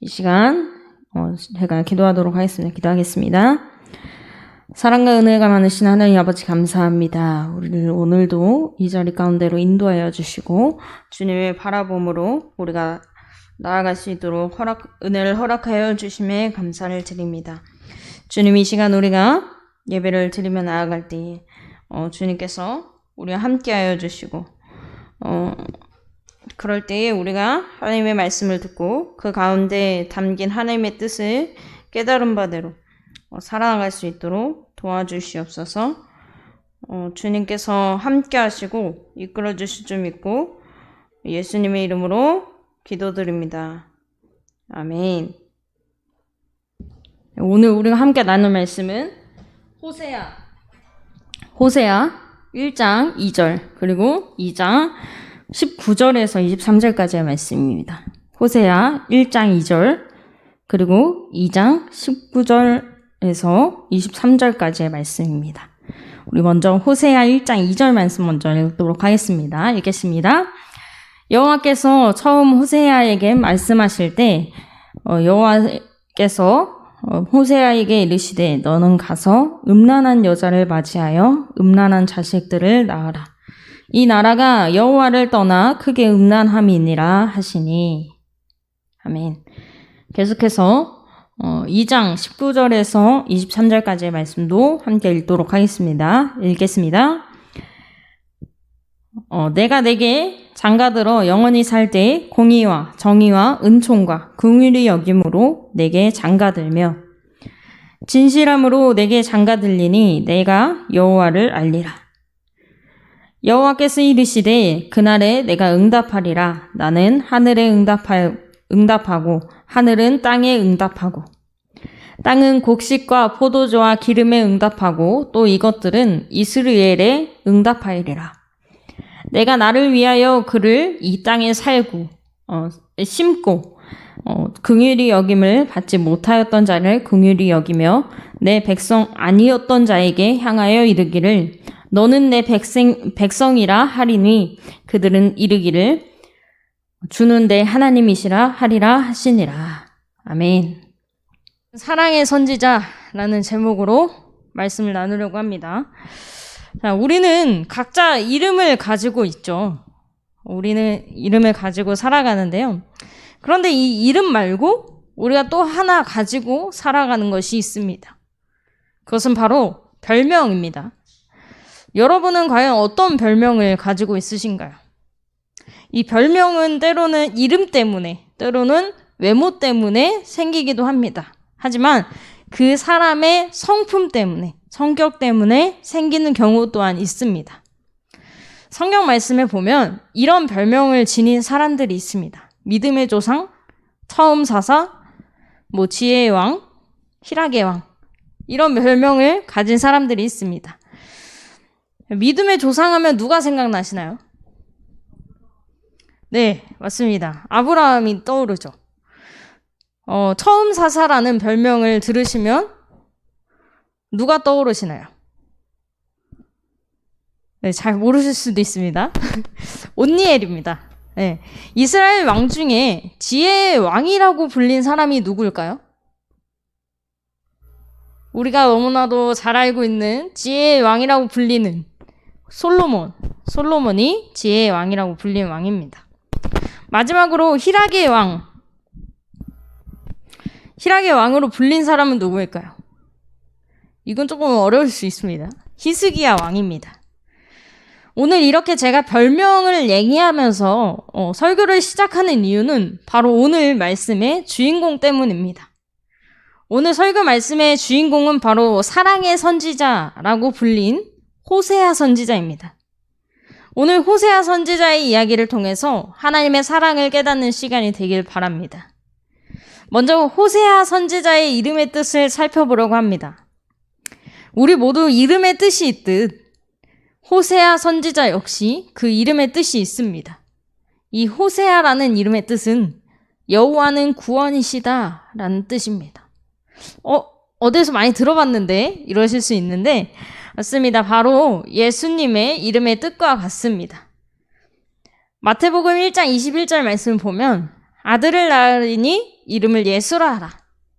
이 시간 제가 기도하도록 하겠습니다. 기도하겠습니다. 사랑과 은혜가 많으신 하나님 아버지 감사합니다. 우리를 오늘도 이 자리 가운데로 인도하여 주시고 주님의 바라봄으로 우리가 나아갈 수 있도록 은혜를 허락하여 주심에 감사를 드립니다. 주님, 이 시간 우리가 예배를 드리며 나아갈 때에 주님께서 우리와 함께하여 주시고 그럴 때에 우리가 하나님의 말씀을 듣고 그 가운데 담긴 하나님의 뜻을 깨달은 바대로 살아나갈 수 있도록 도와주시옵소서. 주님께서 함께 하시고 이끌어 주실 줄 믿고 예수님의 이름으로 기도드립니다. 아멘. 오늘 우리가 함께 나눌 말씀은 호세아 1장 2절 그리고 2장 19절에서 23절까지의 말씀입니다. 호세아 1장 2절 그리고 2장 19절에서 23절까지의 말씀입니다. 우리 먼저 호세아 1장 2절 말씀 먼저 읽도록 하겠습니다. 읽겠습니다. 여호와께서 처음 호세아에게 말씀하실 때 여호와께서 호세아에게 이르시되 너는 가서 음란한 여자를 맞이하여 음란한 자식들을 낳아라. 이 나라가 여호와를 떠나 크게 음란함이니라 하시니. 아멘. 계속해서 2장 19절에서 23절까지의 말씀도 함께 읽도록 하겠습니다. 읽겠습니다. 내가 내게 장가들어 영원히 살 때 공의와 정의와 은총과 긍휼히 여김으로 내게 장가들며 진실함으로 내게 장가들리니 내가 여호와를 알리라. 여호와께서 이르시되 그날에 내가 응답하리라. 나는 하늘에 응답하고 하늘은 땅에 응답하고 땅은 곡식과 포도주와 기름에 응답하고 또 이것들은 이스라엘에 응답하리라. 내가 나를 위하여 그를 이 땅에 심고 긍휼히 여김을 받지 못하였던 자를 긍휼히 여기며 내 백성 아니었던 자에게 향하여 이르기를 너는 내 백성이라 하리니 그들은 이르기를 주는 내 하나님이시라 하리라 하시니라. 아멘. 사랑의 선지자라는 제목으로 말씀을 나누려고 합니다. 자, 우리는 각자 이름을 가지고 있죠. 우리는 이름을 가지고 살아가는데요. 그런데 이 이름 말고 우리가 또 하나 가지고 살아가는 것이 있습니다. 그것은 바로 별명입니다. 여러분은 과연 어떤 별명을 가지고 있으신가요? 이 별명은 때로는 이름 때문에, 때로는 외모 때문에 생기기도 합니다. 하지만 그 사람의 성품 때문에, 성격 때문에 생기는 경우 또한 있습니다. 성경 말씀에 보면 이런 별명을 지닌 사람들이 있습니다. 믿음의 조상, 처음 사사, 지혜의 왕, 희락의 왕, 이런 별명을 가진 사람들이 있습니다. 믿음의 조상하면 누가 생각나시나요? 네, 맞습니다. 아브라함이 떠오르죠. 처음 사사라는 별명을 들으시면 누가 떠오르시나요? 네, 잘 모르실 수도 있습니다. 온니엘입니다. 네, 이스라엘 왕 중에 지혜의 왕이라고 불린 사람이 누구일까요? 우리가 너무나도 잘 알고 있는 지혜의 왕이라고 불리는 솔로몬이 지혜의 왕이라고 불린 왕입니다. 마지막으로 희락의 왕으로 불린 사람은 누구일까요? 이건 조금 어려울 수 있습니다. 히스기야 왕입니다. 오늘 이렇게 제가 별명을 얘기하면서 설교를 시작하는 이유는 바로 오늘 말씀의 주인공 때문입니다. 오늘 설교 말씀의 주인공은 바로 사랑의 선지자라고 불린 호세아 선지자입니다. 오늘 호세아 선지자의 이야기를 통해서 하나님의 사랑을 깨닫는 시간이 되길 바랍니다. 먼저 호세아 선지자의 이름의 뜻을 살펴보려고 합니다. 우리 모두 이름의 뜻이 있듯 호세아 선지자 역시 그 이름의 뜻이 있습니다. 이 호세아라는 이름의 뜻은 여호와는 구원이시다 라는 뜻입니다. 어디서 많이 들어봤는데 이러실 수 있는데 맞습니다. 바로 예수님의 이름의 뜻과 같습니다. 마태복음 1장 21절 말씀을 보면 아들을 낳으리니 이름을 예수라 하라.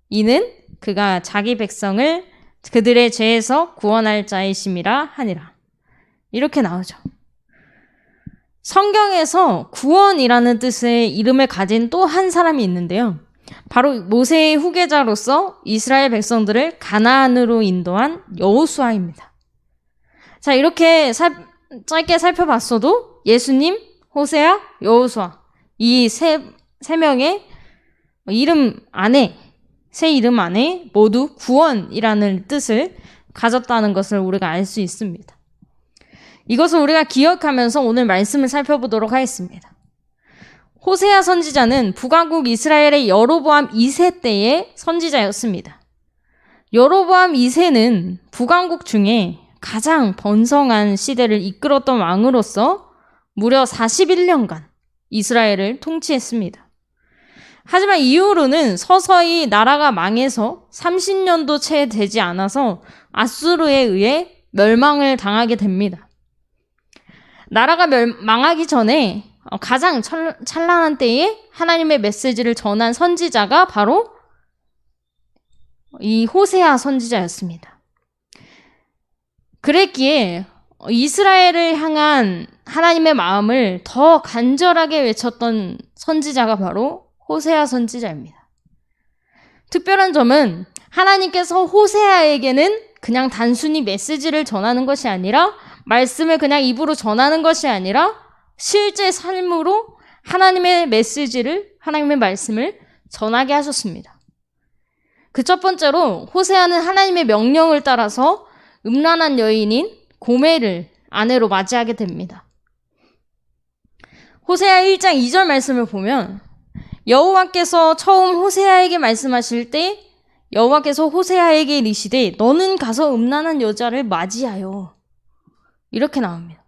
이는 그가 자기 백성을 그들의 죄에서 구원할 자이심이라 하니라. 이렇게 나오죠. 성경에서 구원이라는 뜻의 이름을 가진 또 한 사람이 있는데요. 바로 모세의 후계자로서 이스라엘 백성들을 가나안으로 인도한 여호수아입니다. 자, 이렇게 짧게 살펴봤어도 예수님, 호세아, 여호수아 이 세 명의 이름 안에, 새 이름 안에 모두 구원이라는 뜻을 가졌다는 것을 우리가 알 수 있습니다. 이것을 우리가 기억하면서 오늘 말씀을 살펴보도록 하겠습니다. 호세아 선지자는 북왕국 이스라엘의 여로보암 2세 때의 선지자였습니다. 여로보암 2세는 북왕국 중에 가장 번성한 시대를 이끌었던 왕으로서 무려 41년간 이스라엘을 통치했습니다. 하지만 이후로는 서서히 나라가 망해서 30년도 채 되지 않아서 아수르에 의해 멸망을 당하게 됩니다. 나라가 망하기 전에 가장 찬란한 때에 하나님의 메시지를 전한 선지자가 바로 이 호세아 선지자였습니다. 그랬기에 이스라엘을 향한 하나님의 마음을 더 간절하게 외쳤던 선지자가 바로 호세아 선지자입니다. 특별한 점은 하나님께서 호세아에게는 그냥 단순히 메시지를 전하는 것이 아니라, 말씀을 그냥 입으로 전하는 것이 아니라 실제 삶으로 하나님의 메시지를, 하나님의 말씀을 전하게 하셨습니다. 그 첫 번째로 호세아는 하나님의 명령을 따라서 음란한 여인인 고멜을 아내로 맞이하게 됩니다. 호세아 1장 2절 말씀을 보면 여호와께서 처음 호세아에게 말씀하실 때 여호와께서 호세아에게 이르시되 너는 가서 음란한 여자를 맞이하여, 이렇게 나옵니다.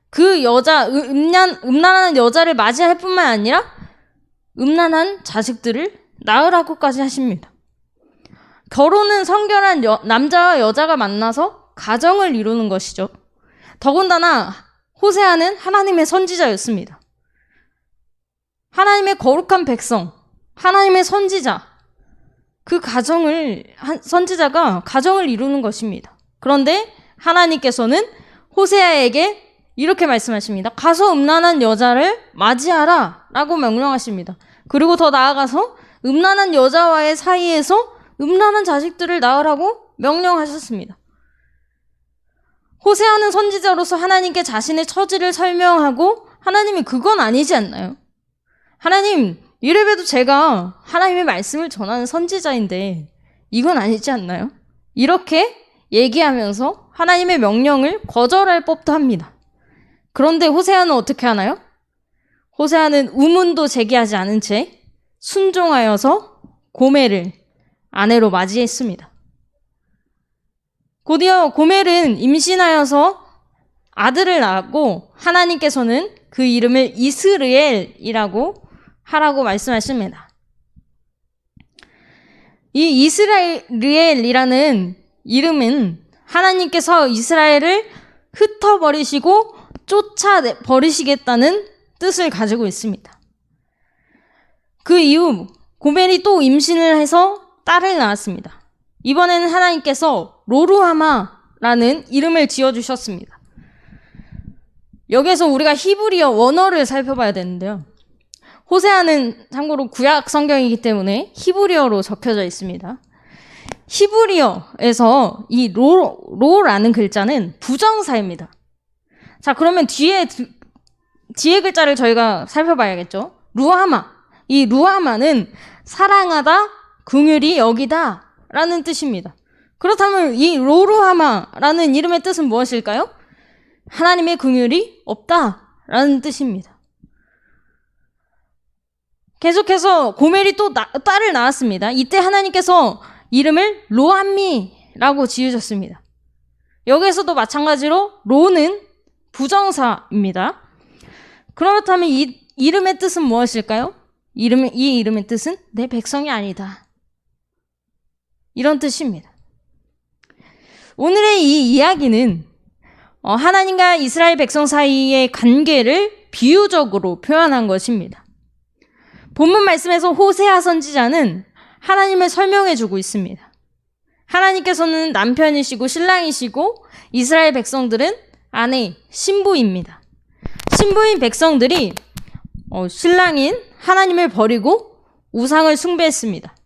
그 여자, 음란한 여자를 맞이할 뿐만 아니라 음란한 자식들을 낳으라고까지 하십니다. 결혼은 성결한 남자와 여자가 만나서 가정을 이루는 것이죠. 더군다나 호세아는 하나님의 선지자였습니다. 하나님의 거룩한 백성, 하나님의 선지자, 그 선지자가 가정을 이루는 것입니다. 그런데 하나님께서는 호세아에게 이렇게 말씀하십니다. 가서 음란한 여자를 맞이하라 라고 명령하십니다. 그리고 더 나아가서 음란한 여자와의 사이에서 음란한 자식들을 낳으라고 명령하셨습니다. 호세아는 선지자로서 하나님께 자신의 처지를 설명하고, 하나님이 그건 아니지 않나요? 하나님, 이래봬도 제가 하나님의 말씀을 전하는 선지자인데 이건 아니지 않나요? 이렇게 얘기하면서 하나님의 명령을 거절할 법도 합니다. 그런데 호세아는 어떻게 하나요? 호세아는 의문도 제기하지 않은 채 순종하여서 고멜을 아내로 맞이했습니다. 곧이어 고멜은 임신하여서 아들을 낳았고 하나님께서는 그 이름을 이스르엘이라고 하라고 말씀하십니다. 이 이스라엘이라는 이름은 하나님께서 이스라엘을 흩어버리시고 쫓아버리시겠다는 뜻을 가지고 있습니다. 그 이후 고멜이 또 임신을 해서 딸을 낳았습니다. 이번에는 하나님께서 로루하마라는 이름을 지어주셨습니다. 여기에서 우리가 히브리어 원어를 살펴봐야 되는데요. 호세아는 참고로 구약 성경이기 때문에 히브리어로 적혀져 있습니다. 히브리어에서 이 로라는 글자는 부정사입니다. 자, 그러면 뒤에 글자를 저희가 살펴봐야겠죠. 루하마. 이 루하마는 사랑하다, 긍휼히 여기다 라는 뜻입니다. 그렇다면 이 로루하마라는 이름의 뜻은 무엇일까요? 하나님의 긍휼이 없다 라는 뜻입니다. 계속해서 고멜이 또 딸을 낳았습니다. 이때 하나님께서 이름을 로암미라고 지으셨습니다. 여기에서도 마찬가지로 로는 부정사입니다. 그렇다면 이 이름의 뜻은 무엇일까요? 이 이름의 뜻은 내 백성이 아니다, 이런 뜻입니다. 오늘의 이 이야기는 하나님과 이스라엘 백성 사이의 관계를 비유적으로 표현한 것입니다. 본문 말씀에서 호세아 선지자는 하나님을 설명해 주고 있습니다. 하나님께서는 남편이시고 신랑이시고 이스라엘 백성들은 아내, 신부입니다. 신부인 백성들이 신랑인 하나님을 버리고 우상을 숭배했습니다.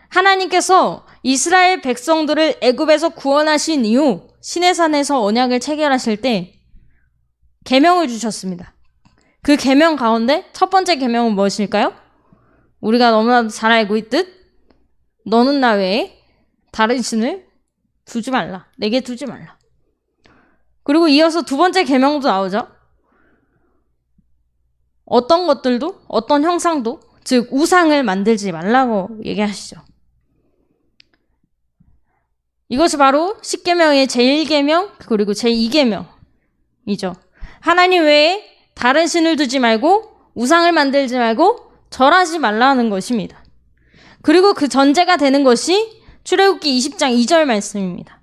하나님께서 이스라엘 백성들을 애굽에서 구원하신 이후 시내산에서 언약을 체결하실 때 계명을 주셨습니다. 그 계명 가운데 첫 번째 계명은 무엇일까요? 우리가 너무나도 잘 알고 있듯 너는 나 외에 다른 신을 두지 말라. 내게 두지 말라. 그리고 이어서 두 번째 계명도 나오죠. 어떤 것들도 어떤 형상도 즉 우상을 만들지 말라고 얘기하시죠. 이것이 바로 10계명의 제1계명 그리고 제2계명이죠. 하나님 외에 다른 신을 두지 말고 우상을 만들지 말고 절하지 말라는 것입니다. 그리고 그 전제가 되는 것이 출애굽기 20장 2절 말씀입니다.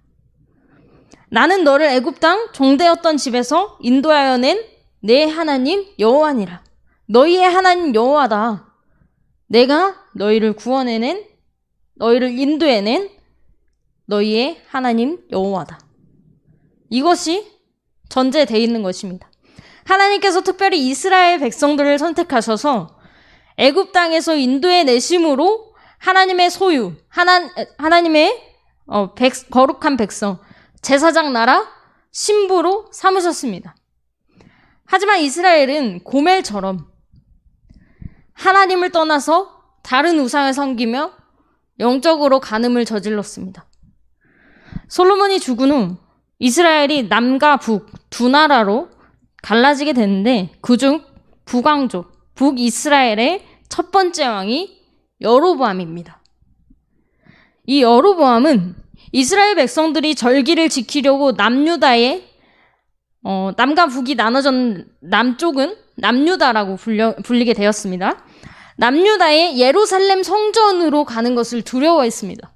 나는 너를 애굽 땅 종되었던 집에서 인도하여 낸 내 하나님 여호와니라. 너희의 하나님 여호와다. 내가 너희를 구원해낸 너희를 인도해낸 너희의 하나님 여호와다. 이것이 전제되어 있는 것입니다. 하나님께서 특별히 이스라엘 백성들을 선택하셔서 애굽 땅에서 인도해 내심으로 하나님의 소유, 하나님의 거룩한 백성, 제사장 나라, 신부로 삼으셨습니다. 하지만 이스라엘은 고멜처럼 하나님을 떠나서 다른 우상을 섬기며 영적으로 간음을 저질렀습니다. 솔로몬이 죽은 후 이스라엘이 남과 북 두 나라로 갈라지게 됐는데 그중 북왕족, 북이스라엘의 첫 번째 왕이 여로보암입니다. 이 여로보암은 이스라엘 백성들이 절기를 지키려고 남유다의 남과 북이 나눠진 남쪽은 남유다라고 불리게 되었습니다. 남유다의 예루살렘 성전으로 가는 것을 두려워했습니다.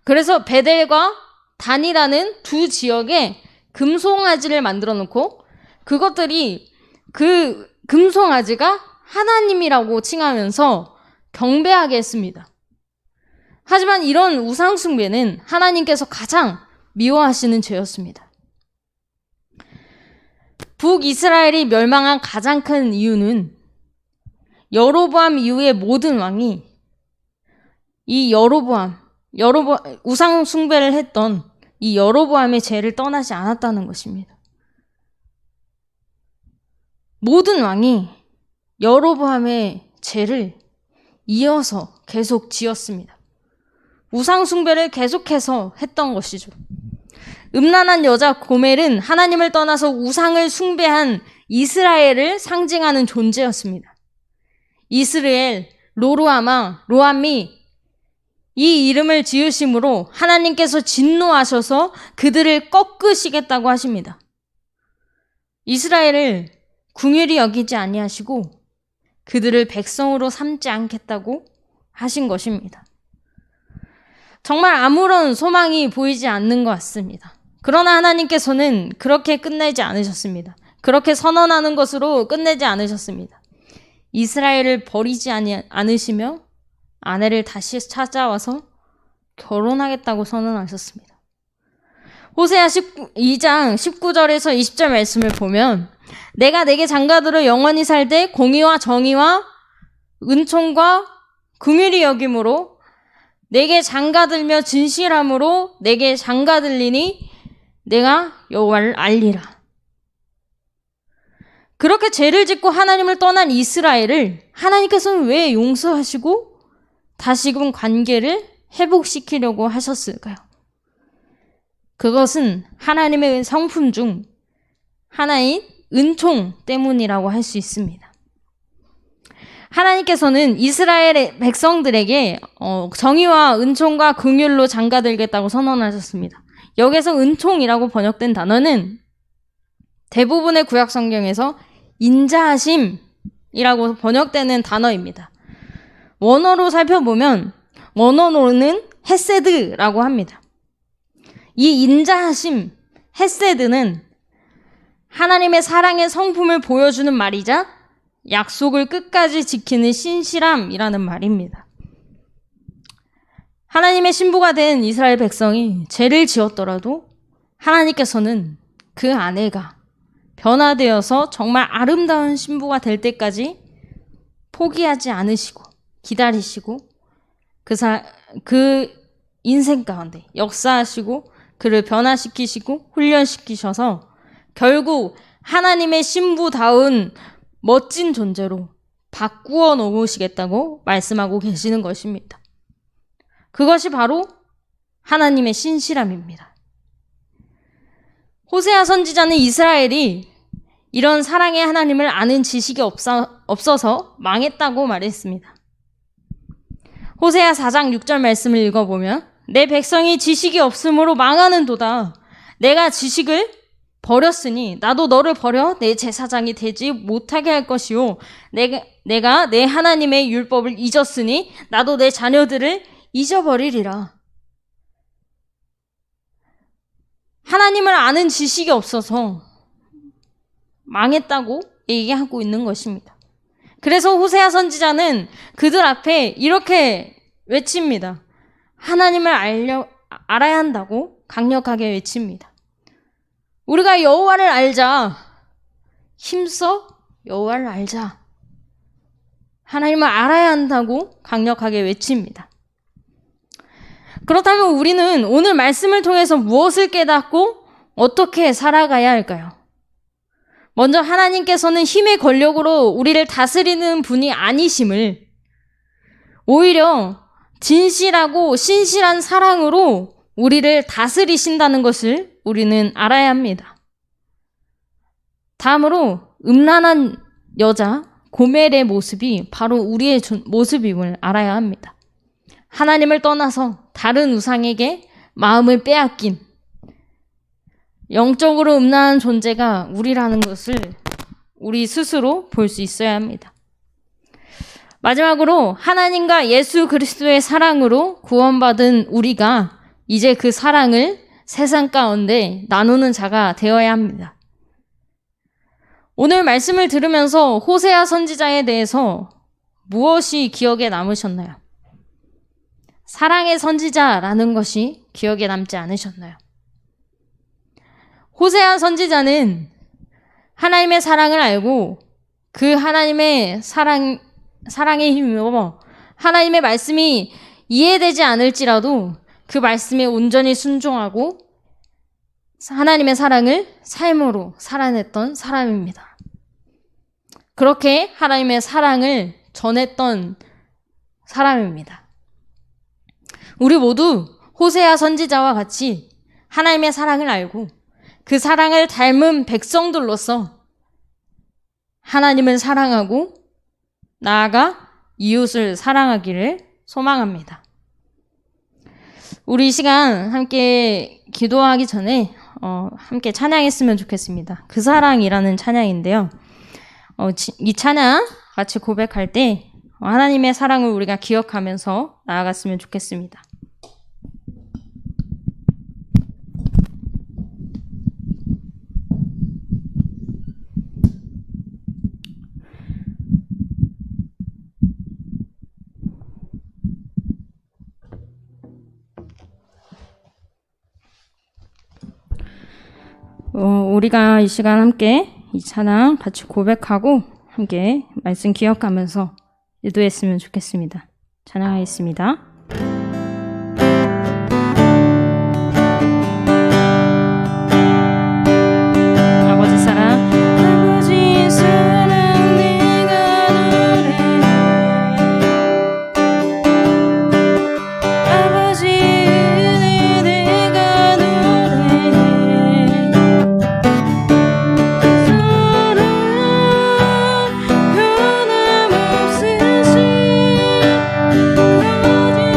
그래서 베델과 단이라는 두 지역에 금송아지를 만들어 놓고 그것들이 그 금송아지가 하나님이라고 칭하면서 경배하게 했습니다. 하지만 이런 우상숭배는 하나님께서 가장 미워하시는 죄였습니다. 북이스라엘이 멸망한 가장 큰 이유는 여로보암 이후의 모든 왕이 이 우상 숭배를 했던 이 여로보암의 죄를 떠나지 않았다는 것입니다. 모든 왕이 여로보암의 죄를 이어서 계속 지었습니다. 우상 숭배를 계속해서 했던 것이죠. 음란한 여자 고멜은 하나님을 떠나서 우상을 숭배한 이스라엘을 상징하는 존재였습니다. 이스라엘, 로암이 이 이름을 지으심으로 하나님께서 진노하셔서 그들을 꺾으시겠다고 하십니다. 이스라엘을 긍휼히 여기지 아니하시고 그들을 백성으로 삼지 않겠다고 하신 것입니다. 정말 아무런 소망이 보이지 않는 것 같습니다. 그러나 하나님께서는 그렇게 끝내지 않으셨습니다. 그렇게 선언하는 것으로 끝내지 않으셨습니다. 이스라엘을 버리지 않으시며 아내를 다시 찾아와서 결혼하겠다고 선언하셨습니다. 호세아 2장 19절에서 20절 말씀을 보면 내가 내게 장가들어 영원히 살되 공의와 정의와 은총과 긍휼히 여김으로 내게 장가들며 진실함으로 내게 장가들리니 내가 여호와를 알리라. 그렇게 죄를 짓고 하나님을 떠난 이스라엘을 하나님께서는 왜 용서하시고 다시금 관계를 회복시키려고 하셨을까요? 그것은 하나님의 성품 중 하나인 은총 때문이라고 할 수 있습니다. 하나님께서는 이스라엘의 백성들에게 정의와 은총과 긍휼로 장가들겠다고 선언하셨습니다. 여기서 은총이라고 번역된 단어는 대부분의 구약 성경에서 인자하심이라고 번역되는 단어입니다. 원어로 살펴보면 원어로는 헤세드라고 합니다. 이 인자하심, 헤세드는 하나님의 사랑의 성품을 보여주는 말이자 약속을 끝까지 지키는 신실함이라는 말입니다. 하나님의 신부가 된 이스라엘 백성이 죄를 지었더라도 하나님께서는 그 아내가 변화되어서 정말 아름다운 신부가 될 때까지 포기하지 않으시고 기다리시고 그 인생 가운데 역사하시고 그를 변화시키시고 훈련시키셔서 결국 하나님의 신부다운 멋진 존재로 바꾸어 놓으시겠다고 말씀하고 계시는 것입니다. 그것이 바로 하나님의 신실함입니다. 호세아 선지자는 이스라엘이 이런 사랑의 하나님을 아는 지식이 없어서 망했다고 말했습니다. 호세아 4장 6절 말씀을 읽어보면 내 백성이 지식이 없으므로 망하는도다. 내가 지식을 버렸으니 나도 너를 버려 내 제사장이 되지 못하게 할 것이요. 내가 내 하나님의 율법을 잊었으니 나도 내 자녀들을 잊어버리리라. 하나님을 아는 지식이 없어서 망했다고 얘기하고 있는 것입니다. 그래서 호세아 선지자는 그들 앞에 이렇게 외칩니다. 하나님을 알아야 한다고 강력하게 외칩니다. 우리가 여호와를 알자. 힘써 여호와를 알자. 하나님을 알아야 한다고 강력하게 외칩니다. 그렇다면 우리는 오늘 말씀을 통해서 무엇을 깨닫고 어떻게 살아가야 할까요? 먼저 하나님께서는 힘의 권력으로 우리를 다스리는 분이 아니심을 오히려 진실하고 신실한 사랑으로 우리를 다스리신다는 것을 우리는 알아야 합니다. 다음으로 음란한 여자 고멜의 모습이 바로 우리의 모습임을 알아야 합니다. 하나님을 떠나서 다른 우상에게 마음을 빼앗긴 영적으로 음란한 존재가 우리라는 것을 우리 스스로 볼 수 있어야 합니다. 마지막으로 하나님과 예수 그리스도의 사랑으로 구원받은 우리가 이제 그 사랑을 세상 가운데 나누는 자가 되어야 합니다. 오늘 말씀을 들으면서 호세아 선지자에 대해서 무엇이 기억에 남으셨나요? 사랑의 선지자라는 것이 기억에 남지 않으셨나요? 호세아 선지자는 하나님의 사랑을 알고 그 하나님의 사랑에 힘입어 하나님의 말씀이 이해되지 않을지라도 그 말씀에 온전히 순종하고 하나님의 사랑을 삶으로 살아냈던 사람입니다. 그렇게 하나님의 사랑을 전했던 사람입니다. 우리 모두 호세아 선지자와 같이 하나님의 사랑을 알고 그 사랑을 닮은 백성들로서 하나님을 사랑하고 나아가 이웃을 사랑하기를 소망합니다. 우리 이 시간 함께 기도하기 전에 함께 찬양했으면 좋겠습니다. 그 사랑이라는 찬양인데요. 이 찬양 같이 고백할 때 하나님의 사랑을 우리가 기억하면서 나아갔으면 좋겠습니다. 우리가 이 시간 함께 이 찬양 같이 고백하고 함께 말씀 기억하면서 기도했으면 좋겠습니다. 찬양하겠습니다. 아버지 사랑 아버지 사랑 내가 노래 아버지 은혜 내가 노래 사랑 변함없으신 아버지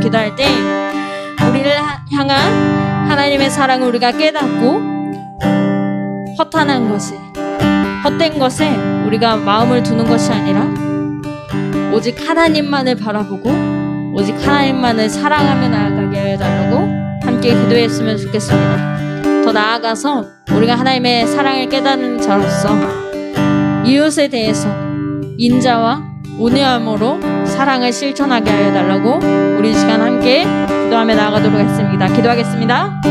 기도할 때 우리를 향한 하나님의 사랑을 우리가 깨닫고 허탄한 것에, 헛된 것에 우리가 마음을 두는 것이 아니라 오직 하나님만을 바라보고 오직 하나님만을 사랑하며 나아가게 해달라고 함께 기도했으면 좋겠습니다. 더 나아가서 우리가 하나님의 사랑을 깨닫는 자로서 이웃에 대해서 인자와 온유함으로 사랑을 실천하게 하여 달라고 우리 이 시간 함께 기도하며 나아가도록 하겠습니다. 기도하겠습니다.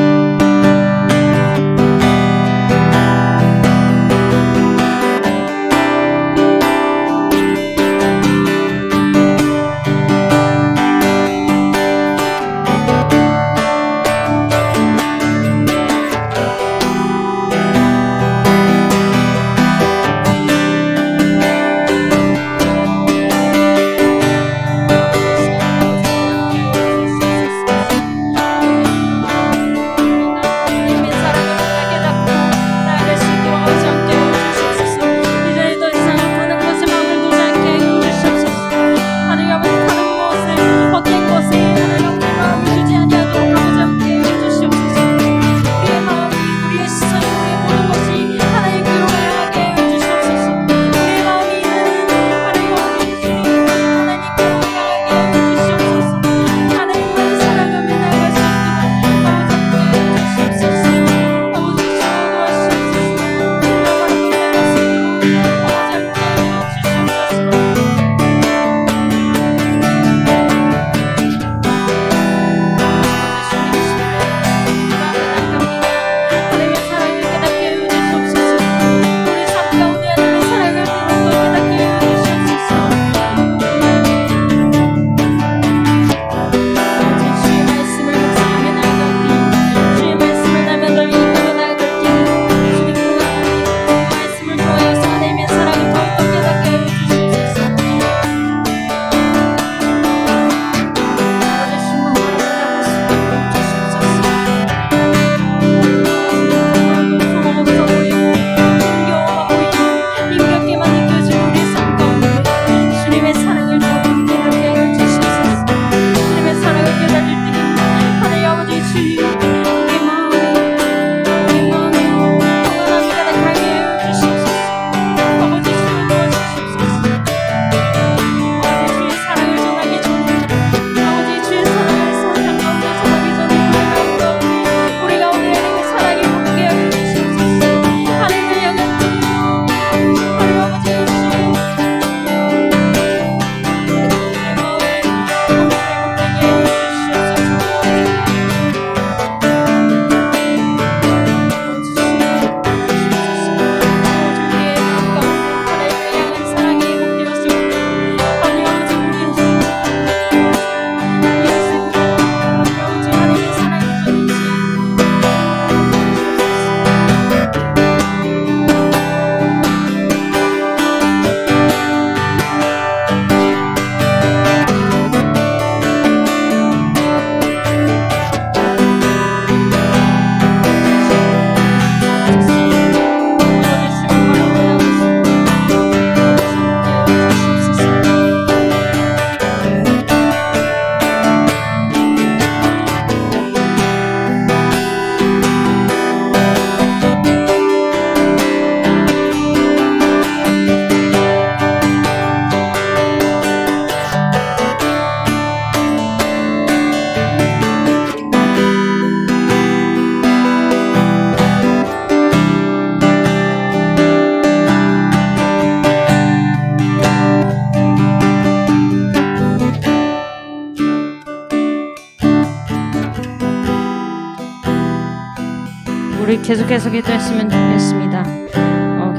우리 계속해서 기도했으면 좋겠습니다.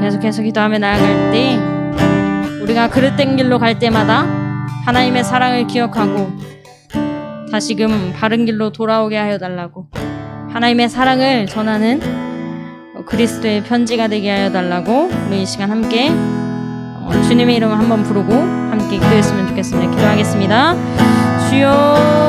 계속해서 기도하며 나아갈 때 우리가 그릇된 길로 갈 때마다 하나님의 사랑을 기억하고 다시금 바른 길로 돌아오게 하여 달라고, 하나님의 사랑을 전하는 그리스도의 편지가 되게 하여 달라고 우리 이 시간 함께 주님의 이름을 한번 부르고 함께 기도했으면 좋겠습니다. 기도하겠습니다. 주여,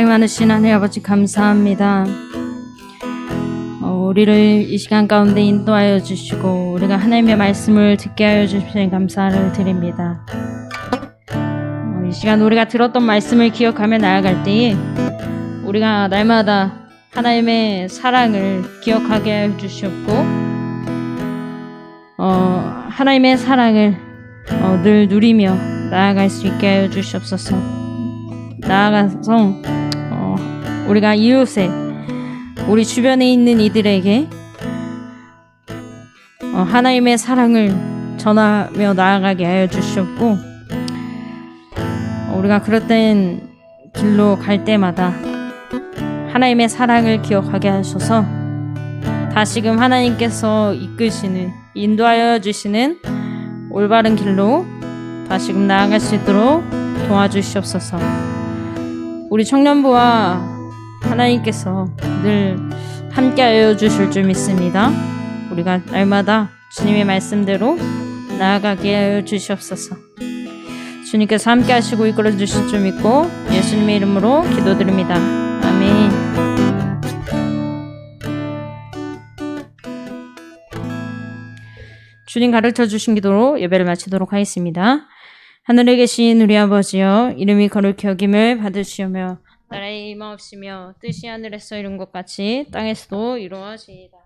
많으신 하늘 아버지 감사합니다. 우리를 이 시간 가운데 인도하여 주시고 우리가 하나님의 말씀을 듣게 하여 주시니 감사를 드립니다. 이 시간 우리가 들었던 말씀을 기억하며 나아갈 때에 우리가 날마다 하나님의 사랑을 기억하게 하여 주시옵고 하나님의 사랑을 늘 누리며 나아갈 수 있게 하여 주시옵소서. 나아가서 우리가 이웃에 우리 주변에 있는 이들에게 하나님의 사랑을 전하며 나아가게 하여 주시옵고 우리가 그릇된 길로 갈 때마다 하나님의 사랑을 기억하게 하셔서 다시금 하나님께서 이끄시는 인도하여 주시는 올바른 길로 다시금 나아갈 수 있도록 도와주시옵소서. 우리 청년부와 하나님께서 늘 함께하여 주실 줄 믿습니다. 우리가 날마다 주님의 말씀대로 나아가게 하여 주시옵소서. 주님께서 함께하시고 이끌어 주실 줄 믿고 예수님의 이름으로 기도드립니다. 아멘. 주님 가르쳐 주신 기도로 예배를 마치도록 하겠습니다. 하늘에 계신 우리 아버지여, 이름이 거룩히 여김을 받으시오며 나라의 임하옵시며 뜻이 하늘에서 이룬 것 같이 땅에서도 이루어지이다.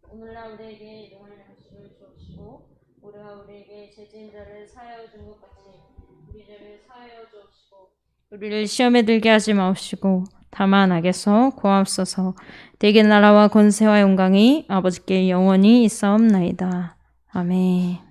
오늘날 우리에게 일용할 양식을 주옵시고 우리가 우리에게 죄진 자를 사하여 준 것 같이 우리 죄를 사하여 주옵시고 우리를 시험에 들게 하지 마옵시고 다만 악에서 구하옵소서. 대개 나라와 권세와 영광이 아버지께 영원히 있사옵나이다. 아멘.